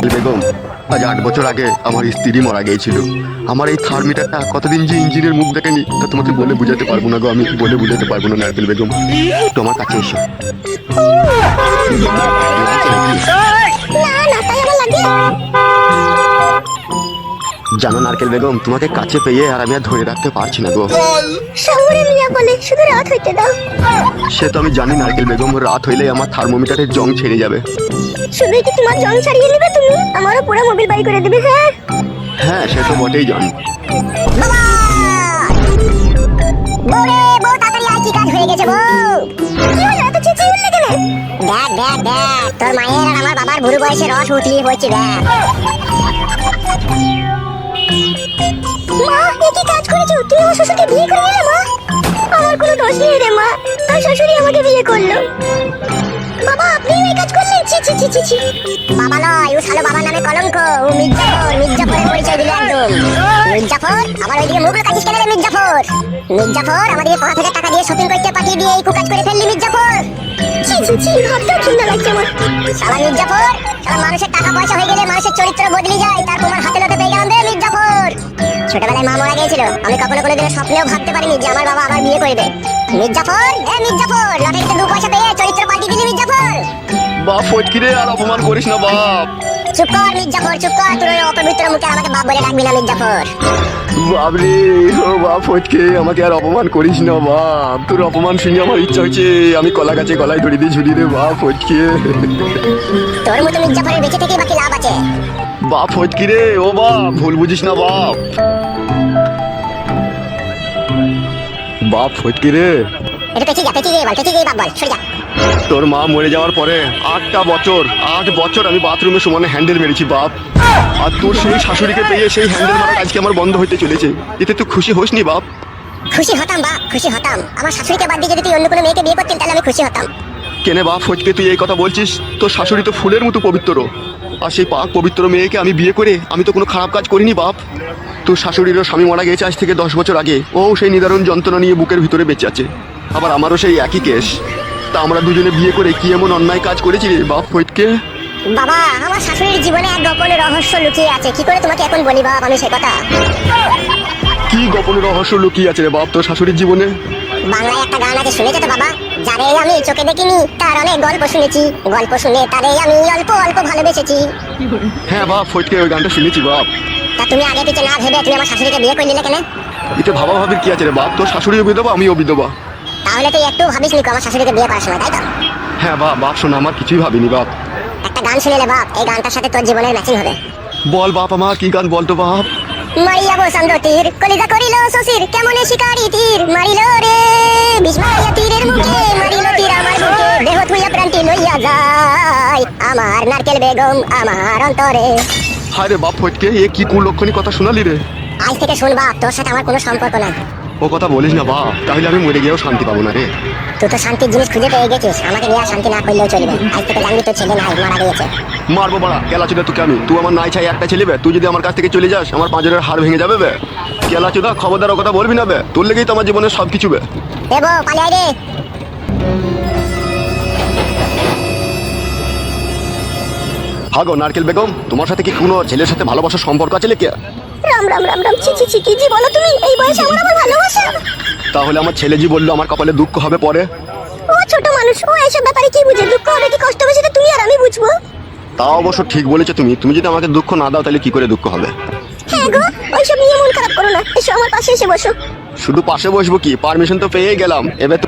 বেগম, আজ 8 বছর আগে আমার স্ত্রী মারা গিয়েছিল। আমার এই থার্মিটারটা কতদিন যে ইঞ্জিনের মুখ দেখেনি তা তোমাকে বলে বুঝাতে পারবো না গো, আমি বলে বুঝাতে পারবো না নারকেল বেগম। তোমার কাছে এসো। জানো নারকেল বেগম, তোমাকে কাছে পেয়ে আর আমি আর ধরে রাখতে পারছি না গো। শহরে মিয়া বলে শুধু রাত হইতে দাও। সে তো আমি জানি নারকেল বেগম, রাত হইলেই আমার থার্মোমিটারের জং ছেড়ে যাবে। শুধুই কি তোমার জং ছাড়িয়ে নেবে তুমি? আমারও পুরো মোবিল বাই করে দেবে। হ্যাঁ হ্যাঁ, সে তো বটেই জান। বাবা বউরে, বউ তাড়াতাড়ি আয়, কি কাজ হয়ে গেছে বউ? কি হলো এত চেঁচিয়ে উঠলে কেন? দেখ দেখ দেখ, তোর মায়ের আর আমার বাবার বুড়ো বয়সে রস উঠলি হয়েছে। দেখ মা, এ কি কাজ করেছো? তুমি আমার শ্বশুরকে বিয়ে করে নিলে মা? আমার কোনো দোষ নেই রে মা, তোর শ্বশুরই আমাকে বিয়ে করলো। বাবা আপনি এই কাজ করলেন? ছি ছি ছি ছি ছি। বাবা নয়, ও শালো বাবার নামে কলঙ্ক। ও মির্জাফর, মির্জাফরের পরিচয় দিল একদম। মির্জাফর? আবার ওইদিকে মুখ লুকাচ্ছিস কেন রে মির্জাফর? মির্জাফর আমাদের 5,000 টাকা দিয়ে শপিং করতে পাঠিয়ে দিয়ে এই কাজ করে ফেললি মির্জাফর। ছি ছি ছি, ভাবতেও ঘৃণা লাগছে আমার। শালা মির্জাফর, শালা মানুষের টাকা পয়সা হয়ে গেলে মানুষের চরিত্র বদলে যায়, তার তোমার হাতে নাতে পেয়ে গেলাম রে মির্জাফর। ছোটবেলায় মা মারা গিয়েছিল, আমি কখনো কোনোদিনও স্বপ্নেও ভাবতে পারিনি যে আমার বাবা আবার বিয়ে করবে। মির্জাফর, এ মির্জাফর, লটারিতে 2 পয়সা পেয়ে চরিত্র পাল্টিয়ে দিলি মির্জাফর। বাপ ফটকি রে, আর অপমান করিস না বাপ। চুপ কর মির্জাফর, চুপ কর। তোর ওই অপবিত্র মুখে আমাকে বাপ বলে ডাকবি না মির্জাফর। বাবরে, ও বাপ ফটকে, আমাকে আর অপমান করিস না বাপ। তোর অপমান শুনে আমার ইচ্ছা হচ্ছে আমি কলা গাছে গলায় ধরে দিয়ে ঝুলি রে বাপ ফটকে। তোর মতো মির্জাফরের বেঁচে থেকে বাকি লাভ আছে? বাপ ফটকি রে, ও বাপ ভুল বুঝিস না বাপ। বাপ ফটকি রে, এটা পেছি যা, পেছি গিয়ে বল, পেছি গিয়ে বাপ বল, সরে যা। তোর মা মরে যাওয়ার পরে 8 বছর আমি বাথরুমে সমানে হ্যান্ডেল মেরেছি বাপ। আর তোর সেই শাশুড়িকে পেয়ে সেই হ্যান্ডেল মারা আজকে আমার বন্ধ হইতে চলেছে। এতে তুই খুশি হোস নি বাপ? খুশি হতাম বাপ, খুশি হতাম। আমার শাশুড়িকে বাদ দিয়ে যদি তুই অন্য কোনো মেয়েকে বিয়ে করতেন তাহলে আমি খুশি হতাম। কেনে বাপ ফটকে তুই এই কথা বলছিস? তোর শাশুড়ি তো ফুলের মতো পবিত্র, আর সেই পাক পবিত্র মেয়েকে আমি বিয়ে করে আমি তো কোনো খারাপ কাজ করিনি বাপ। তোর শাশুড়িরও স্বামী মারা গেছে আজ থেকে 10 বছর আগে, ও সেই নিদারুণ যন্ত্রণা নিয়ে বুকের ভিতরে বেঁচে আছে। আবার আমারও সেই একই কেস। তা আমরা দুজনে বিয়ে করে কি এমন অন্যায় কাজ করেছি রে বাপ ফটকে? বাবা, আমার শাশুড়ির জীবনে এক গোপন রহস্য লুকিয়ে আছে, কি করে তোমাকে এখন বলি বাপ আমি সে কথা। কি গোপন রহস্য লুকিয়ে আছে রে বাপ তোর শাশুড়ির জীবনে? বাংলায় একটা গান আছে, শুনেছো তো বাবা? যারে আমি চোখে দেখিনি তার অনেক গল্প শুনেছি, গল্প শুনে তারে আমি অল্প অল্প ভালোবেসেছি। হ্যাঁ বাপ ফটকে, ওই গানটা শুনেছি বাপ। তা তুমি আগে পিছে না ভেবে তুমি আমার শাশুড়িকে বিয়ে করে নিলে কেন? এতে ভাবা ভাবির কি আছে রে বাপ? তোর শাশুড়িও বিধবা, আমিও বিধবা। তাহলে তুই একটু ভাবিস নি আমার শাশুড়িকে বিয়ে করার সময়, তাই তো? হ্যাঁ বাপ, বাপ শোনা, আমার কিছুই ভাবিনি বাপ। একটা গান শুনেলে বাপ, এই গানটার সাথে তোর জীবনের ম্যাচিং হবে। বল বাপ, আমার কি গান বলতো বাপ? মারিয়া বসন্ত তীর কলিজা করিল শশীর, কেমনে শিকারি তীর মারিল রে, বিষ মারিয়া তীরের মুখে মারিল তীর আমার বুকে, দেহ থুইয়া প্রাণটি লইয়া যায় আমার নারকেল বেগম আমার অন্তরে। হায় রে বাপ ফটকে, এ কি কুলক্ষণী কথা শোনালি রে? আজ থেকে শুন বাপ, তোর সাথে আমার কোনো সম্পর্ক নাই। ও কথা বলিস না বাপ, তাহলে আমি মরে গিয়েও শান্তি পাবো না রে। তুই তো শান্তির জিনিস খুঁজে পেয়ে গেছিস, আমাকে নিয়ে আর শান্তি না করলেও চলবে। আজ থেকে জানবি তোর ছেলে নাই, মারা গিয়েছে। মারবো বাড়া, কেলা চুদা তোকে আমি। তুই আমার নাই ছাই একটা ছেলে বে, তুই যদি আমার কাছ থেকে চলে যাস আমার পাঁজরের হাড় ভেঙে যাবে বে। কেলা চুদা, খবরদার ও কথা বলবি না বে, তোর লেগেই তো আমার জীবনের সব কিছু বে। দেবো পালিয়ে আয় রে। হাগো নারকেল বেগম, তোমার সাথে কি কোনো ছেলের সাথে ভালোবাসার সম্পর্ক আছে লেকে? রাম রাম রাম রাম, ছি ছি ছি, কি জি বলো তুমি? এই বয়সে আমার আবার ভালোবাসা? তাহলে আমার ছেলে জি বললো আমার কপালে দুঃখ হবে পরে। ও ছোট মানুষ, ও এইসব ব্যাপারে কি বুঝে? দুঃখ হবে কি কষ্ট হবে সেটা তুমি আর আমি বুঝবো। তা অবশ্য ঠিক বলেছো তুমি। তুমি যদি আমাকে দুঃখ না দাও তাহলে কি করে দুঃখ হবে? হ্যাঁ গো, ওইসব নিয়ে মন খারাপ করো না, এসো আমার পাশে এসে বসো। শুধু পাশে বসবো কি, পারমিশন তো পেয়ে গেলাম, এবার তো